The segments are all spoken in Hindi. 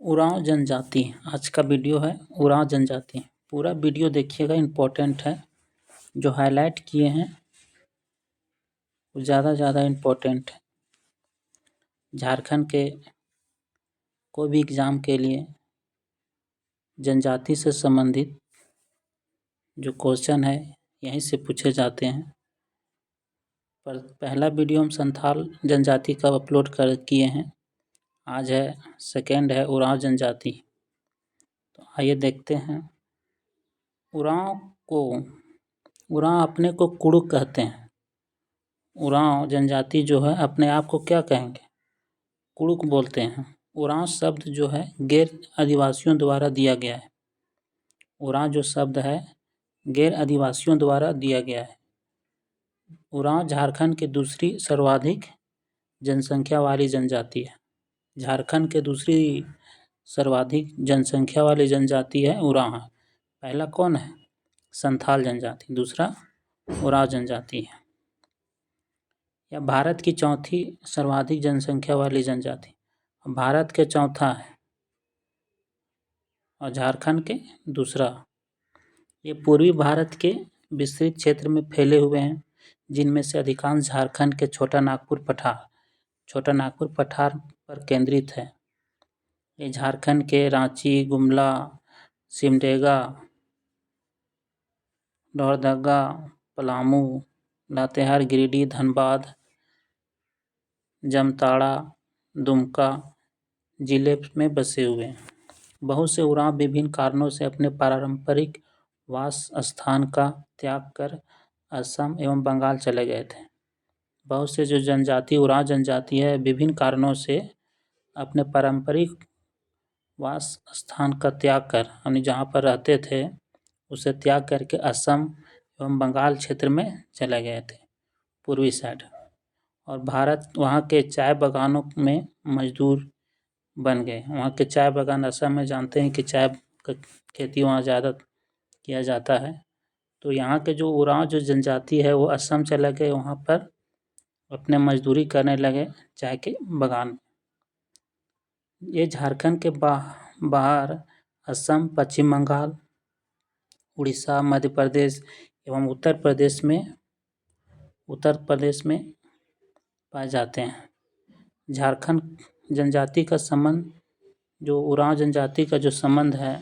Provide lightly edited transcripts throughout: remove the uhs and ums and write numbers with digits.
उरांव जनजाति आज का वीडियो है। उरांव जनजाति पूरा वीडियो देखिएगा, इम्पोर्टेंट है। जो हाईलाइट किए हैं वो ज़्यादा इम्पोर्टेंट है। झारखंड के कोई भी एग्ज़ाम के लिए जनजाति से संबंधित जो क्वेश्चन है यहीं से पूछे जाते हैं। पर पहला वीडियो हम संथाल जनजाति का अपलोड किए हैं। आज है सेकेंड है उरांव जनजाति। तो आइए देखते हैं। उरांव अपने को कुड़ुक कहते हैं। उरांव जनजाति जो है अपने आप को क्या कहेंगे? कुड़ुक बोलते हैं। उरांव शब्द जो है गैर आदिवासियों द्वारा दिया गया है। उरांव जो शब्द है गैर आदिवासियों द्वारा दिया गया है। उरांव झारखंड की दूसरी सर्वाधिक जनसंख्या वाली जनजाति है। झारखंड के दूसरी सर्वाधिक जनसंख्या वाली जनजाति है उरांव। पहला कौन है? संथाल जनजाति, दूसरा उरांव जनजाति है। यह भारत की चौथी सर्वाधिक जनसंख्या वाली जनजाति, भारत के चौथा है और झारखंड के दूसरा। ये पूर्वी भारत के विस्तृत क्षेत्र में फैले हुए हैं, जिनमें से अधिकांश झारखंड के छोटा नागपुर पठार पर केंद्रित है। ये झारखंड के रांची, गुमला, सिमडेगा, लोहरदगा, पलामू, लातेहार, गिरिडीह, धनबाद, जामताड़ा, दुमका जिले में बसे हुए हैं। बहुत से उरांव विभिन्न कारणों से अपने पारंपरिक वास स्थान का त्याग कर असम एवं बंगाल चले गए थे। बहुत से जो जनजाति उरांव जनजाति है विभिन्न कारणों से अपने पारंपरिक वास स्थान का त्याग कर यानी जहाँ पर रहते थे उसे त्याग करके असम एवं बंगाल क्षेत्र में चले गए थे, पूर्वी साइड। और भारत वहाँ के चाय बागानों में मजदूर बन गए। वहाँ के चाय बागान, असम में जानते हैं कि चाय का खेती वहाँ ज़्यादा किया जाता है। तो यहाँ के जो उरांव जो जनजाति है वो असम चले गए, वहाँ पर अपने मजदूरी करने लगे चाय के बागान। ये झारखंड के बाहर असम, पश्चिम बंगाल, उड़ीसा, मध्य प्रदेश एवं उत्तर प्रदेश में पाए जाते हैं। झारखंड जनजाति का संबंध, जो उरांव जनजाति का जो संबंध है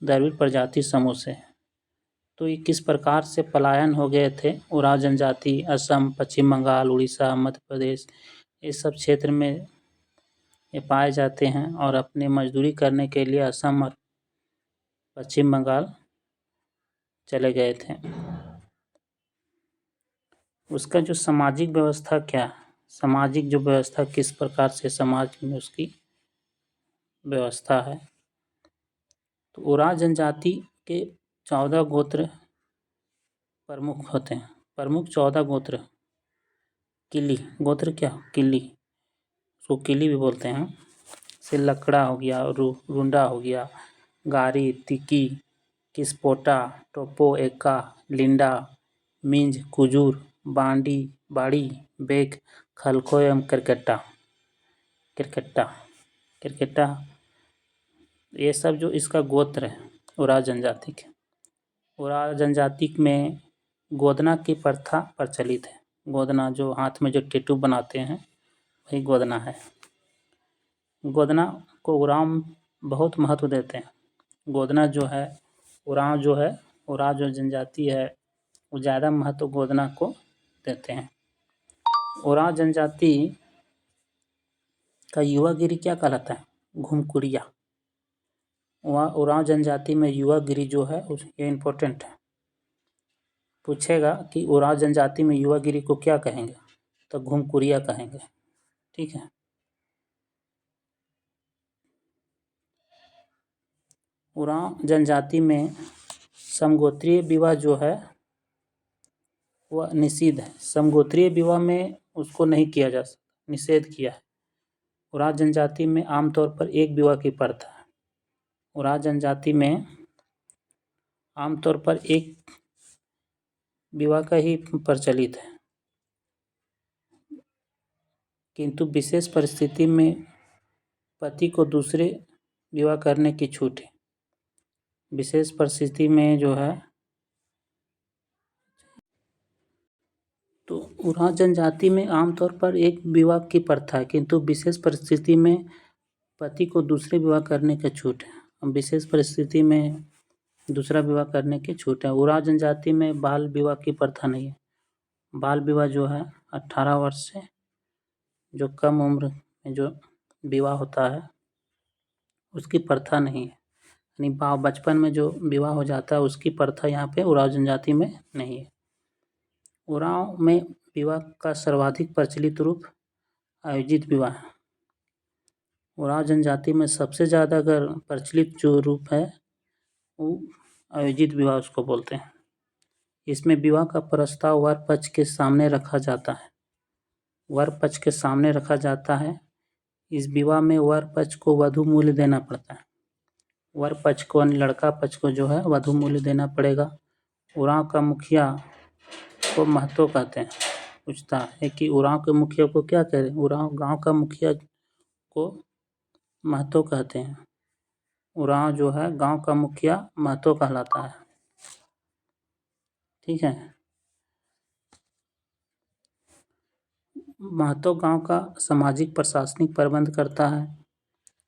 द्रविड़ प्रजाति समूह से। तो ये किस प्रकार से पलायन हो गए थे उरांव जनजाति असम, पश्चिम बंगाल, उड़ीसा, मध्य प्रदेश इस सब क्षेत्र में ये पाए जाते हैं और अपनी मजदूरी करने के लिए असम और पश्चिम बंगाल चले गए थे। उसका जो सामाजिक व्यवस्था क्या, सामाजिक जो व्यवस्था किस प्रकार से समाज में उसकी व्यवस्था है। तो उरांव जनजाति के 14 गोत्र प्रमुख होते हैं। प्रमुख 14 गोत्र। किली गोत्र क्या? किली, उसको किली भी बोलते हैं। से लकड़ा हो गया, रुंडा हो गया, गारी, तिकी, किसपोटा, टोपो, एका, लिंडा, मिंज, कुजूर, बाड़ी, बेग, खलखो एवं किरकेटा ये सब जो इसका गोत्र है उरांव जनजाति के। उरांव जनजाति में गोदना की प्रथा प्रचलित है। गोदना जो हाथ में जो टैटू बनाते हैं वही गोदना है। गोदना को उरांव बहुत महत्व देते हैं। गोदना जो है उरांव जो जनजाति है वो ज़्यादा महत्व गोदना को देते हैं। उरांव जनजाति का युवा गिरी क्या कहलाता है? घुमकुरिया। उरांव जनजाति में युवा गिरी जो है ये इम्पोर्टेंट है। पूछेगा कि उरांव जनजाति में युवा गिरी को क्या कहेंगे, तो घुमकुरिया कहेंगे। ठीक है। उरांव जनजाति में समगोत्रीय विवाह जो है वह निषिद्ध है। समगोत्रीय विवाह में उसको नहीं किया जा सकता, निषेध किया है। उरांव जनजाति में आमतौर पर एक विवाह की प्रथा है। उरांव जनजाति में आमतौर पर एक विवाह का ही प्रचलित है, किंतु विशेष परिस्थिति में पति को दूसरे विवाह करने की छूट है। विशेष परिस्थिति में जो है तो उरांव जनजाति में आमतौर पर एक विवाह की प्रथा है, किंतु विशेष परिस्थिति में पति को दूसरे विवाह करने की छूट है। विशेष परिस्थिति में दूसरा विवाह करने की छूट है। उरांव जनजाति में बाल विवाह की प्रथा नहीं है। बाल विवाह जो है 18 वर्ष से जो कम उम्र में जो विवाह होता है उसकी प्रथा नहीं है। यानी बचपन में जो विवाह हो जाता है उसकी प्रथा यहाँ पे उरांव जनजाति में नहीं है। उरांव में विवाह का सर्वाधिक प्रचलित रूप आयोजित विवाह है। उरांव जनजाति में सबसे ज़्यादा अगर प्रचलित जो रूप है वो आयोजित विवाह उसको बोलते हैं। इसमें विवाह का प्रस्ताव वर पक्ष के सामने रखा जाता है। वर पक्ष के सामने रखा जाता है। इस विवाह में वर पक्ष को वधू मूल्य देना पड़ता है। वर पक्ष को यानी लड़का पक्ष को जो है वधू मूल्य देना पड़ेगा। उरांव का मुखिया को महतो कहते हैं। पूछता है कि उरांव के मुखिया को क्या कह रहे हैं? उरांव गांव का मुखिया को महतो कहते हैं। उरांव जो है गांव का मुखिया महतो कहलाता है। ठीक है। महतो गांव का सामाजिक प्रशासनिक प्रबंध करता है।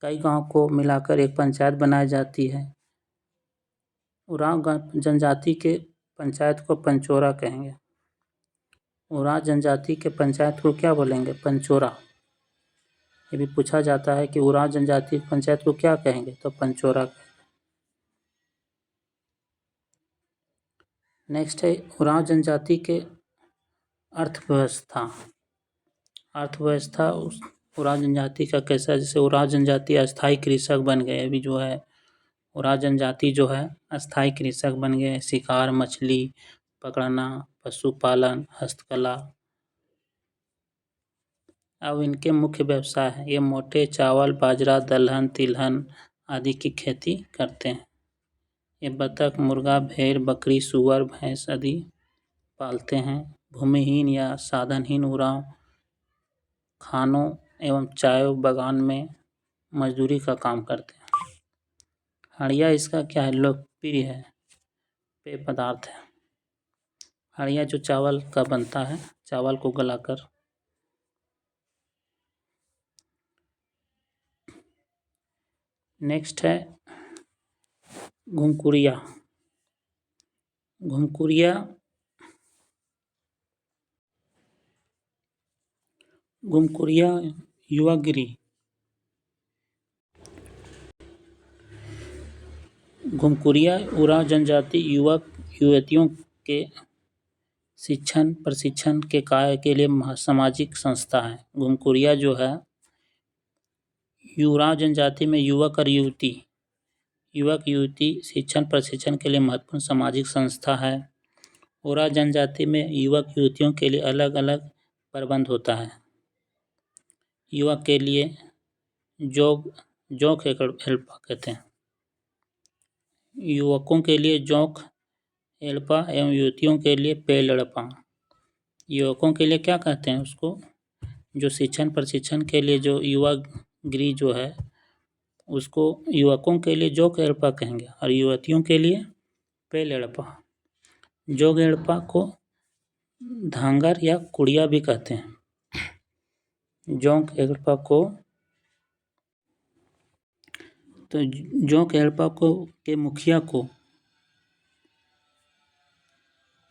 कई गांव को मिलाकर एक पंचायत बनाई जाती है। उरांव जनजाति के पंचायत को पंचोरा कहेंगे। उरांव जनजाति के पंचायत को क्या बोलेंगे? पंचोरा। ये भी पूछा जाता है कि उरांव जनजाति की पंचायत को क्या कहेंगे? तो पंचोरा कहेंगे। नेक्स्ट है उरांव जनजाति के अर्थव्यवस्था। अर्थव्यवस्था उरांव जनजाति का कैसा? जैसे उरांव जनजाति अस्थायी कृषक बन गए। अभी जो है उरांव जनजाति जो है अस्थायी कृषक बन गए। शिकार, मछली पकड़ना, पशुपालन, हस्तकला अब इनके मुख्य व्यवसाय हैं। ये मोटे चावल, बाजरा, दलहन, तिलहन आदि की खेती करते हैं। ये बतख, मुर्गा, भेड़, बकरी, सुअर, भैंस आदि पालते हैं। भूमिहीन या साधनहीन उरांव खानों एवं चाय बागान में मजदूरी का काम करते हैं। हड़िया इसका क्या है? लोकप्रिय है, पेय पदार्थ है। हड़िया जो चावल का बनता है, चावल को गलाकर। नेक्स्ट है घुमकुरिया। घुमकुरिया युवागिरी। घुमकुरिया उरांव जनजाति युवक युवतियों के प्रशिक्षण के कार्य के लिए सामाजिक संस्था है। घुमकुरिया जो है उरांव जनजाति में युवक युवती शिक्षण प्रशिक्षण के लिए महत्वपूर्ण सामाजिक संस्था है। उरांव जनजाति में युवक युवतियों के लिए अलग अलग प्रबंध होता है। युवक के लिए जोक हेल्पा कहते हैं। युवकों के लिए जोक एल्पा एवं युवतियों के लिए पेलड़पा। युवकों के लिए क्या कहते हैं उसको? जो शिक्षण प्रशिक्षण के लिए जो युवा गृह जो है उसको युवकों के लिए जोक एल्पा कहेंगे और युवतियों के लिए पेलड़पा। जोग एल्पा को धांगर या कुड़िया भी कहते हैं। जोंक एल्पा को तो जोंक एल्पा को के मुखिया को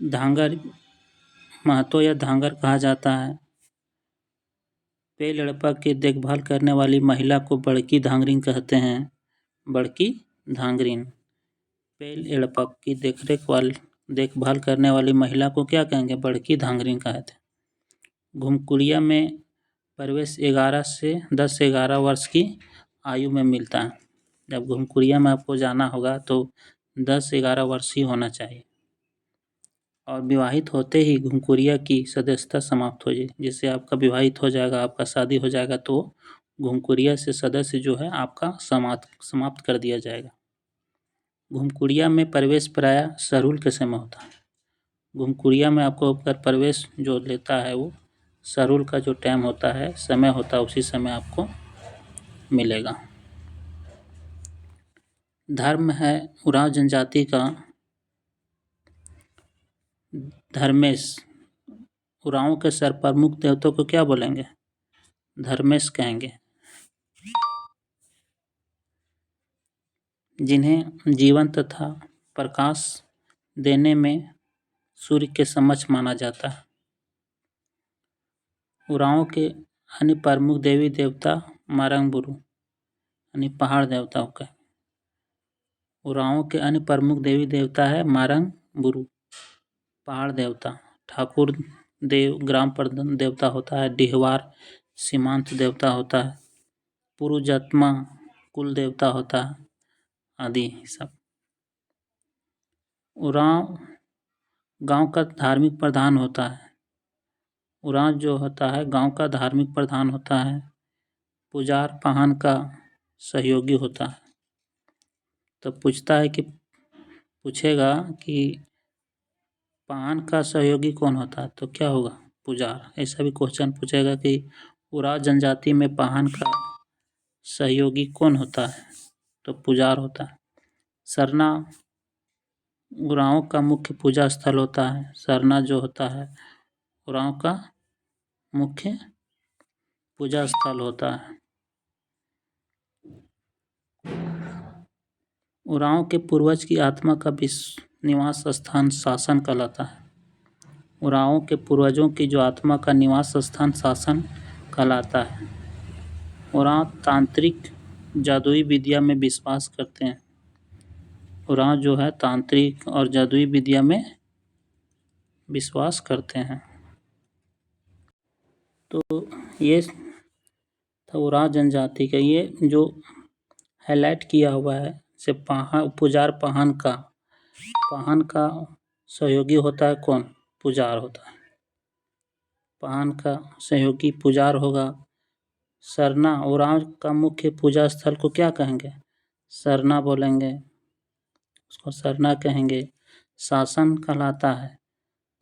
धांगर महतो या धांगर कहा जाता है। पेलड़पा की देखभाल करने वाली महिला को बड़की धांगरिन कहते हैं। बड़की धांगरिन। पेलड़पा की देखभाल करने वाली महिला को क्या कहेंगे? बड़की धांगरिन कहते हैं। घुमकुरिया में प्रवेश 11 से 10 से 11 वर्ष की आयु में मिलता है। जब घुमकुरिया में आपको जाना होगा तो 10 से 11 वर्ष ही होना चाहिए और विवाहित होते ही घुमकुरिया की सदस्यता समाप्त हो जाएगी। जिससे आपका विवाहित हो जाएगा, आपका शादी हो जाएगा तो घुमकुरिया से सदस्य जो है आपका समाप्त कर दिया जाएगा। घुमकुरिया में प्रवेश प्रायः सरूल के समय होता है। घुमकुरिया में आपको प्रवेश जो लेता है वो सरूल का जो टाइम होता है, समय होता है, उसी समय आपको मिलेगा। धर्म है उरांव जनजाति का धर्मेश। उरांव के सर्वप्रमुख देवताओं को क्या बोलेंगे? धर्मेश कहेंगे। जिन्हें जीवन तथा प्रकाश देने में सूर्य के समक्ष माना जाता है। उरांव के अन्य प्रमुख देवी देवता मारंगबुरु यानी पहाड़ देवताओं का। उरांव के अन्य प्रमुख देवी देवता है मारंगबुरु पहाड़ देवता, ठाकुर देव ग्राम प्रधान देवता होता है, डिहवार सीमांत देवता होता है, पुरुजत्मा कुल देवता होता है आदि सब। उरांव गांव का धार्मिक प्रधान होता है। उरांव जो होता है गांव का धार्मिक प्रधान होता है, पुजार पाहन का सहयोगी होता है। तो पूछेगा कि पाहन का सहयोगी कौन होता है, तो क्या होगा? पुजार। ऐसा भी क्वेश्चन पूछेगा कि उरांव जनजाति में पाहन का सहयोगी कौन होता है, तो पुजार होता है। सरना उरांव का मुख्य पूजा स्थल होता है। सरना जो होता है उरांव का मुख्य पूजा स्थल होता है। उरांव के पूर्वज की आत्मा का निवास स्थान शासन कहलाता है। उरांव के पूर्वजों की जो आत्मा का निवास स्थान शासन कहलाता है। उरांव तांत्रिक जादुई विद्या में विश्वास करते हैं। उरांव जो है तांत्रिक और जादुई विद्या में विश्वास करते हैं। तो ये था उरांव जनजाति का। ये जो हाईलाइट किया हुआ है से पुजार पाहन का सहयोगी होता है कौन? पुजार होता है। पाहन का सहयोगी पुजार होगा। सरना उरांव का मुख्य पूजा स्थल को क्या कहेंगे? सरना बोलेंगे, उसको सरना कहेंगे। शासन कहलाता है।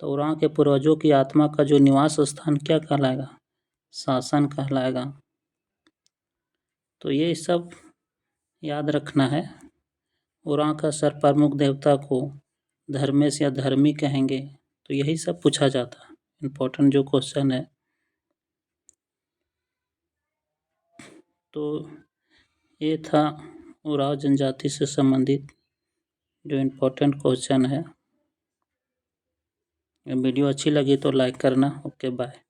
तो उरांव के पूर्वजों की आत्मा का जो निवास स्थान क्या कहलाएगा? शासन कहलाएगा। तो ये सब याद रखना है। उरांव का सर्वप्रमुख देवता को धर्मेश या धर्मी कहेंगे। तो यही सब पूछा जाता है, इम्पोर्टेंट जो क्वेश्चन है। तो ये था उरांव जनजाति से संबंधित जो इम्पोर्टेंट क्वेश्चन है। वीडियो अच्छी लगी तो लाइक करना। Okay bye.